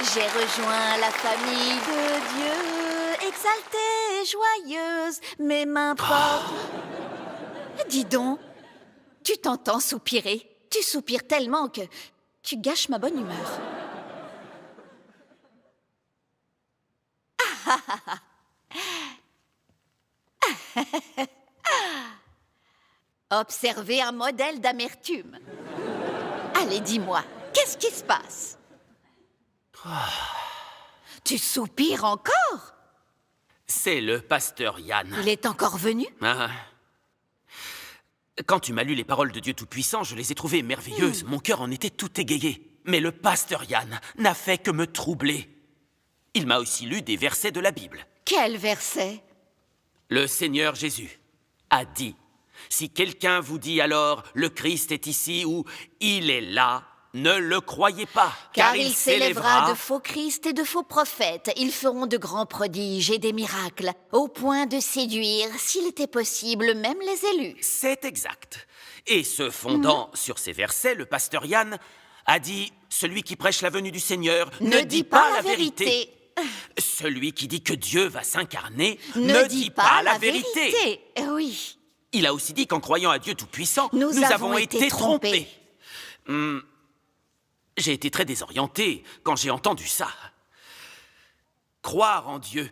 J'ai rejoint la famille de Dieu, exaltée et joyeuse, mes mains portent... Dis donc, tu t'entends soupirer. Tu soupires tellement que tu gâches ma bonne humeur. Observez un modèle d'amertume. Allez, dis-moi, qu'est-ce qui se passe? Tu soupires encore? C'est le pasteur Yann. Il est encore venu? Ah. Quand tu m'as lu les paroles de Dieu Tout-Puissant, je les ai trouvées merveilleuses. Mon cœur en était tout égayé. Mais le pasteur Yann n'a fait que me troubler. Il m'a aussi lu des versets de la Bible. Quel verset? Le Seigneur Jésus a dit, « Si quelqu'un vous dit alors, le Christ est ici ou il est là, ne le croyez pas, Car il s'élèvera de faux Christ et de faux prophètes. Ils feront de grands prodiges et des miracles, au point de séduire, s'il était possible, même les élus. » C'est exact. Et se fondant sur ces versets, le pasteur Yann a dit, « Celui qui prêche la venue du Seigneur ne dit pas la vérité. Celui qui dit que Dieu va s'incarner ne dit pas la vérité. » Oui. Il a aussi dit qu'en croyant à Dieu Tout-Puissant, Nous avons été trompés. J'ai été très désorienté quand j'ai entendu ça. Croire en Dieu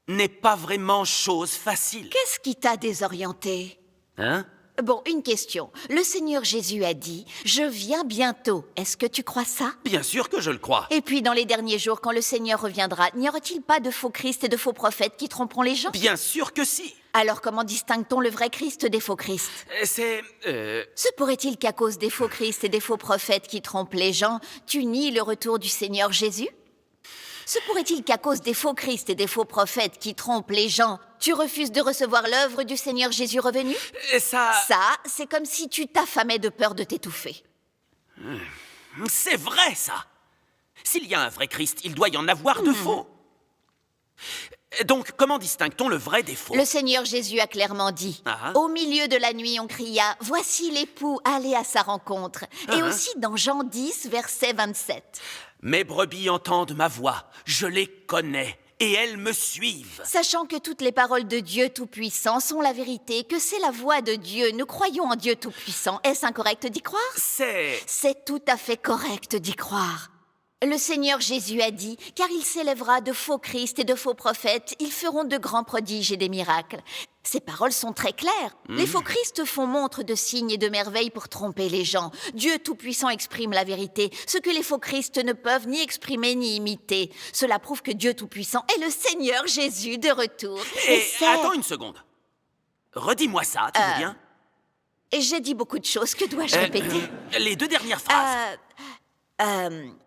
n'est pas vraiment chose facile. Qu'est-ce qui t'a désorienté? Hein? Bon, une question. Le Seigneur Jésus a dit « Je viens bientôt ». Est-ce que tu crois ça? Bien sûr que je le crois. Et puis, dans les derniers jours, quand le Seigneur reviendra, n'y aura-t-il pas de faux Christ et de faux prophètes qui tromperont les gens? Bien sûr que si. Alors, comment distingue-t-on le vrai Christ des faux Christ? Se pourrait-il qu'à cause des faux Christ et des faux prophètes qui trompent les gens, tu nies le retour du Seigneur Jésus? Se pourrait-il qu'à cause des faux Christ et des faux prophètes qui trompent les gens, tu refuses de recevoir l'œuvre du Seigneur Jésus revenu? Ça, c'est comme si tu t'affamais de peur de t'étouffer. C'est vrai, ça. S'il y a un vrai Christ, il doit y en avoir de faux. Donc, comment distingue-t-on le vrai des faux? Le Seigneur Jésus a clairement dit, au milieu de la nuit, on cria, « Voici l'époux, allez à sa rencontre ». Et aussi dans Jean 10, verset 27. Mes brebis entendent ma voix, je les connais, et elles me suivent. Sachant que toutes les paroles de Dieu Tout-Puissant sont la vérité, que c'est la voix de Dieu, nous croyons en Dieu Tout-Puissant. Est-ce incorrect d'y croire? C'est tout à fait correct d'y croire. Le Seigneur Jésus a dit, car il s'élèvera de faux Christ et de faux prophètes, ils feront de grands prodiges et des miracles. Ces paroles sont très claires. Les faux Christ font montre de signes et de merveilles pour tromper les gens. Dieu Tout-Puissant exprime la vérité, ce que les faux Christ ne peuvent ni exprimer ni imiter. Cela prouve que Dieu Tout-Puissant est le Seigneur Jésus de retour. Et attends une seconde. Redis-moi ça, tu veux bien? J'ai dit beaucoup de choses, que dois-je répéter? Les deux dernières phrases.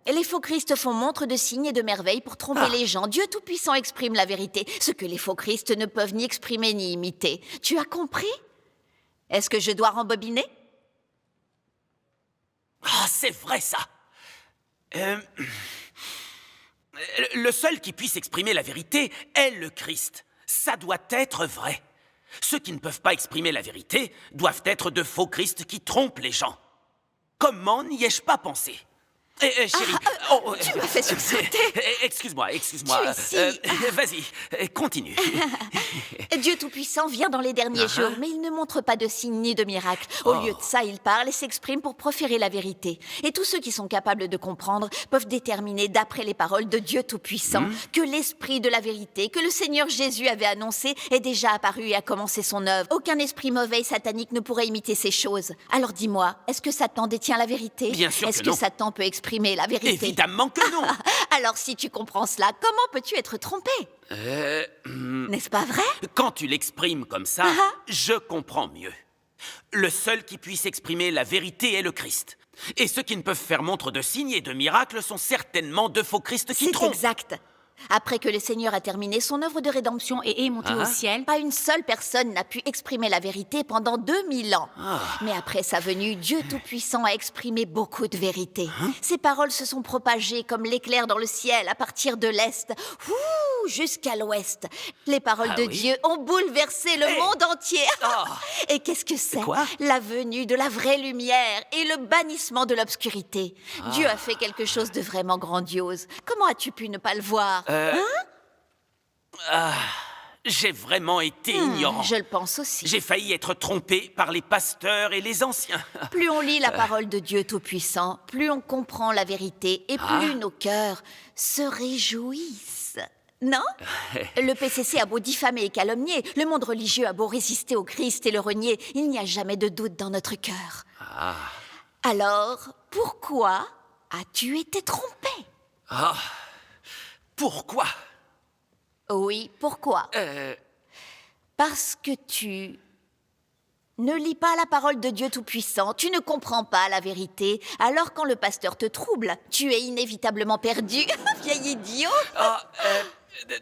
Les faux Christ font montre de signes et de merveilles pour tromper les gens. Dieu Tout-Puissant exprime la vérité, ce que les faux Christ ne peuvent ni exprimer ni imiter. Tu as compris? Est-ce que je dois rembobiner? Ah, c'est vrai, ça. Le seul qui puisse exprimer la vérité est le Christ. Ça doit être vrai. Ceux qui ne peuvent pas exprimer la vérité doivent être de faux Christ qui trompent les gens. Comment n'y ai-je pas pensé? Chérie, tu m'as fait sursauter. Excuse-moi. Vas-y, continue. Dieu Tout-Puissant vient dans les derniers jours, mais il ne montre pas de signes ni de miracles. Au lieu de ça, il parle et s'exprime pour proférer la vérité. Et tous ceux qui sont capables de comprendre peuvent déterminer, d'après les paroles de Dieu Tout-Puissant, que l'esprit de la vérité, que le Seigneur Jésus avait annoncé, est déjà apparu et a commencé son œuvre. Aucun esprit mauvais et satanique ne pourrait imiter ces choses. Alors dis-moi, est-ce que Satan détient la vérité? Bien sûr que non. Est-ce que Satan peut exprimer la vérité? Évidemment que non. Alors si tu comprends cela, comment peux-tu être trompé? N'est-ce pas vrai? Quand tu l'exprimes comme ça, je comprends mieux. Le seul qui puisse exprimer la vérité est le Christ. Et ceux qui ne peuvent faire montre de signes et de miracles sont certainement de faux Christ qui trompent. C'est exact. Après que le Seigneur a terminé son œuvre de rédemption Et est monté au ciel. pas une seule personne n'a pu exprimer la vérité pendant 2000 ans. Mais après sa venue, Dieu Tout-Puissant a exprimé beaucoup de vérité. Ses paroles se sont propagées comme l'éclair dans le ciel à partir de l'Est, jusqu'à l'Ouest. Les paroles de Dieu ont bouleversé le monde entier. Et qu'est-ce que c'est? Quoi? La venue de la vraie lumière et le bannissement de l'obscurité. Dieu a fait quelque chose de vraiment grandiose. Comment as-tu pu ne pas le voir? J'ai vraiment été ignorant. Je le pense aussi. J'ai failli être trompé par les pasteurs et les anciens. Plus on lit la parole de Dieu Tout-Puissant, plus on comprend la vérité et plus nos cœurs se réjouissent. Non? Le PCC a beau diffamer et calomnier, le monde religieux a beau résister au Christ et le renier, il n'y a jamais de doute dans notre cœur. Alors, pourquoi as-tu été trompé? Pourquoi? Oui, pourquoi? Parce que tu ne lis pas la parole de Dieu Tout-Puissant, tu ne comprends pas la vérité, alors quand le pasteur te trouble, tu es inévitablement perdu. Vieil idiot!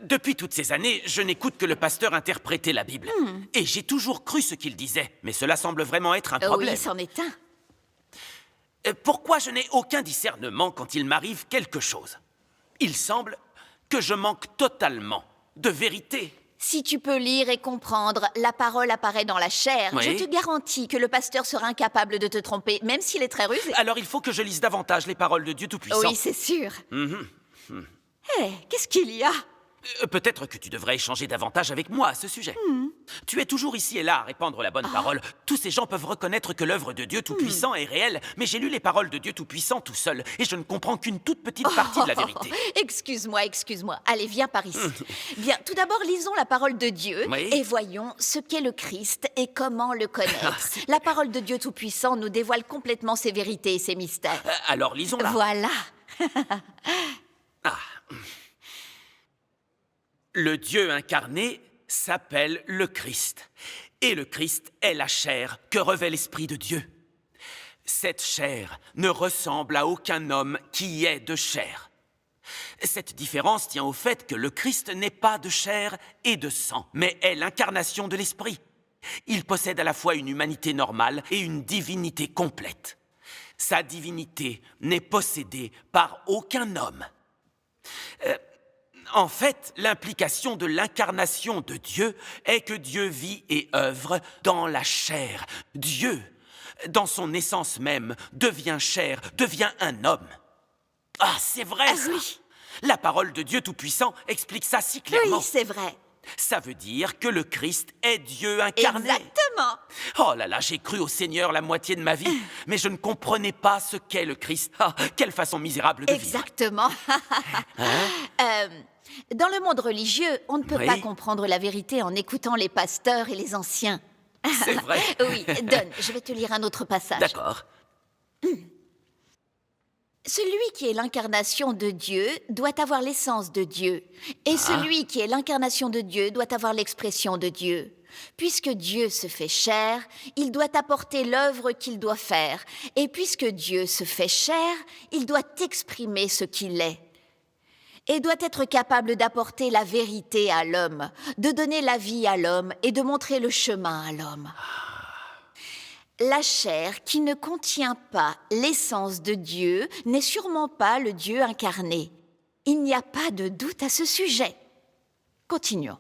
Depuis toutes ces années, je n'écoute que le pasteur interpréter la Bible. Et j'ai toujours cru ce qu'il disait, mais cela semble vraiment être un problème. Oui, c'en est un. Pourquoi je n'ai aucun discernement quand il m'arrive quelque chose? Il semble que je manque totalement de vérité. Si tu peux lire et comprendre, la parole apparaît dans la chair. Oui. Je te garantis que le pasteur sera incapable de te tromper, même s'il est très rusé. Alors il faut que je lise davantage les paroles de Dieu Tout-Puissant. Oui, c'est sûr. Hé, qu'est-ce qu'il y a? Peut-être que tu devrais échanger davantage avec moi à ce sujet. Tu es toujours ici et là à répandre la bonne parole. Tous ces gens peuvent reconnaître que l'œuvre de Dieu Tout-Puissant est réelle, mais j'ai lu les paroles de Dieu Tout-Puissant tout seul, et je ne comprends qu'une toute petite partie de la vérité. Excuse-moi, excuse-moi. Allez, viens par ici. Bien, tout d'abord, lisons la parole de Dieu et voyons ce qu'est le Christ et comment le connaître. La parole de Dieu Tout-Puissant nous dévoile complètement ses vérités et ses mystères. Alors lisons-la. Voilà. Le Dieu incarné s'appelle le Christ. Et le Christ est la chair que revêt l'Esprit de Dieu. Cette chair ne ressemble à aucun homme qui est de chair. Cette différence tient au fait que le Christ n'est pas de chair et de sang, mais est l'incarnation de l'Esprit. Il possède à la fois une humanité normale et une divinité complète. Sa divinité n'est possédée par aucun homme. En fait, l'implication de l'incarnation de Dieu est que Dieu vit et œuvre dans la chair. Dieu, dans son essence même, devient chair, devient un homme. Ah, c'est vrai ça. Oui. La parole de Dieu Tout-Puissant explique ça si clairement. Oui, c'est vrai. Ça veut dire que le Christ est Dieu incarné. Exactement. Oh là là, j'ai cru au Seigneur la moitié de ma vie, mais je ne comprenais pas ce qu'est le Christ. Ah, quelle façon misérable de vivre. Exactement. Dans le monde religieux, on ne peut pas comprendre la vérité en écoutant les pasteurs et les anciens. C'est vrai. Oui, donne, je vais te lire un autre passage. D'accord. Celui qui est l'incarnation de Dieu doit avoir l'essence de Dieu. Et celui qui est l'incarnation de Dieu doit avoir l'expression de Dieu. Puisque Dieu se fait chair, il doit apporter l'œuvre qu'il doit faire. Et puisque Dieu se fait chair, il doit exprimer ce qu'il est. Et doit être capable d'apporter la vérité à l'homme, de donner la vie à l'homme et de montrer le chemin à l'homme. La chair qui ne contient pas l'essence de Dieu n'est sûrement pas le Dieu incarné. Il n'y a pas de doute à ce sujet. Continuons.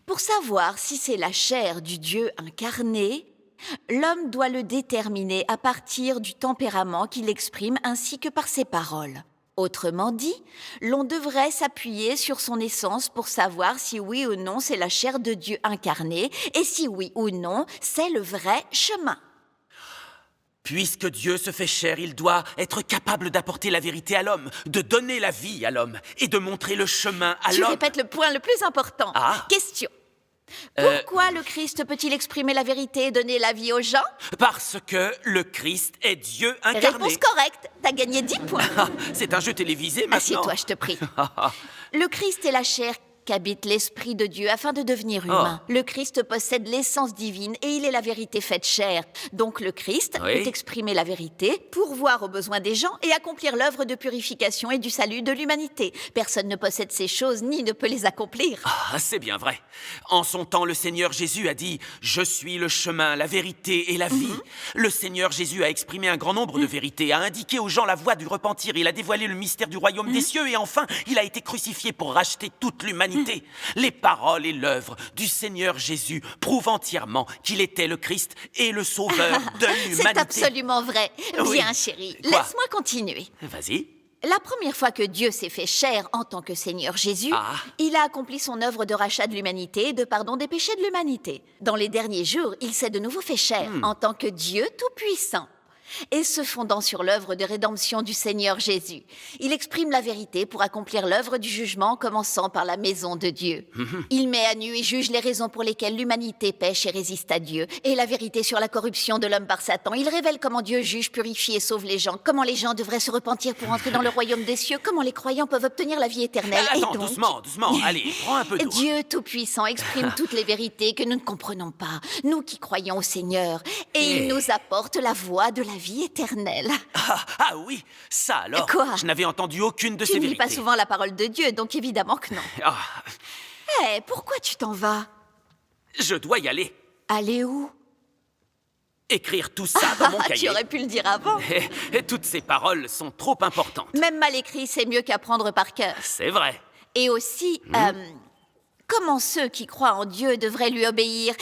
Pour savoir si c'est la chair du Dieu incarné, l'homme doit le déterminer à partir du tempérament qu'il exprime ainsi que par ses paroles. Autrement dit, l'on devrait s'appuyer sur son essence pour savoir si oui ou non c'est la chair de Dieu incarnée et si oui ou non c'est le vrai chemin. Puisque Dieu se fait chair, il doit être capable d'apporter la vérité à l'homme, de donner la vie à l'homme et de montrer le chemin à l'homme. Tu répètes le point le plus important. Question. Pourquoi le Christ peut-il exprimer la vérité et donner la vie aux gens? Parce que le Christ est Dieu incarné. Réponse correcte. T'as gagné 10 points. C'est un jeu télévisé maintenant. Assieds-toi, je te prie. Le Christ est la chair qu'habite l'Esprit de Dieu afin de devenir humain. Le Christ possède l'essence divine et il est la vérité faite chair. Donc le Christ peut exprimer la vérité, pourvoir aux besoins des gens et accomplir l'œuvre de purification et du salut de l'humanité. Personne ne possède ces choses ni ne peut les accomplir. Ah, c'est bien vrai. En son temps, le Seigneur Jésus a dit « Je suis le chemin, la vérité et la vie ». Le Seigneur Jésus a exprimé un grand nombre de vérités, a indiqué aux gens la voie du repentir, il a dévoilé le mystère du royaume des cieux et enfin, il a été crucifié pour racheter toute l'humanité. Les paroles et l'œuvre du Seigneur Jésus prouvent entièrement qu'il était le Christ et le sauveur de l'humanité. C'est absolument vrai. Oui. Bien, chérie, Quoi? laisse-moi continuer. Vas-y. La première fois que Dieu s'est fait chair en tant que Seigneur Jésus, il a accompli son œuvre de rachat de l'humanité et de pardon des péchés de l'humanité. Dans les derniers jours, il s'est de nouveau fait chair en tant que Dieu Tout-Puissant. Et se fondant sur l'œuvre de rédemption du Seigneur Jésus, il exprime la vérité pour accomplir l'œuvre du jugement, commençant par la maison de Dieu. Il met à nu et juge les raisons pour lesquelles l'humanité pêche et résiste à Dieu, et la vérité sur la corruption de l'homme par Satan. Il révèle comment Dieu juge, purifie et sauve les gens, comment les gens devraient se repentir pour entrer dans le royaume des cieux, comment les croyants peuvent obtenir la vie éternelle. Attends, et donc, doucement, allez, prends un peu d'eau. Dieu Tout-Puissant exprime toutes les vérités que nous ne comprenons pas, nous qui croyons au Seigneur, et il nous apporte la voie de la vie éternelle. Ah oui, ça alors. Quoi? Je n'avais entendu aucune de ces Tu ne lis vérités. pas souvent la parole de Dieu, donc évidemment que non. Ah, Hé, pourquoi tu t'en vas? je dois y aller. Aller où? Écrire tout ça dans mon cahier. Tu aurais pu le dire avant. Et toutes ces paroles sont trop importantes. Même mal écrit, c'est mieux qu'apprendre par cœur. C'est vrai. Et aussi, comment ceux qui croient en Dieu devraient lui obéir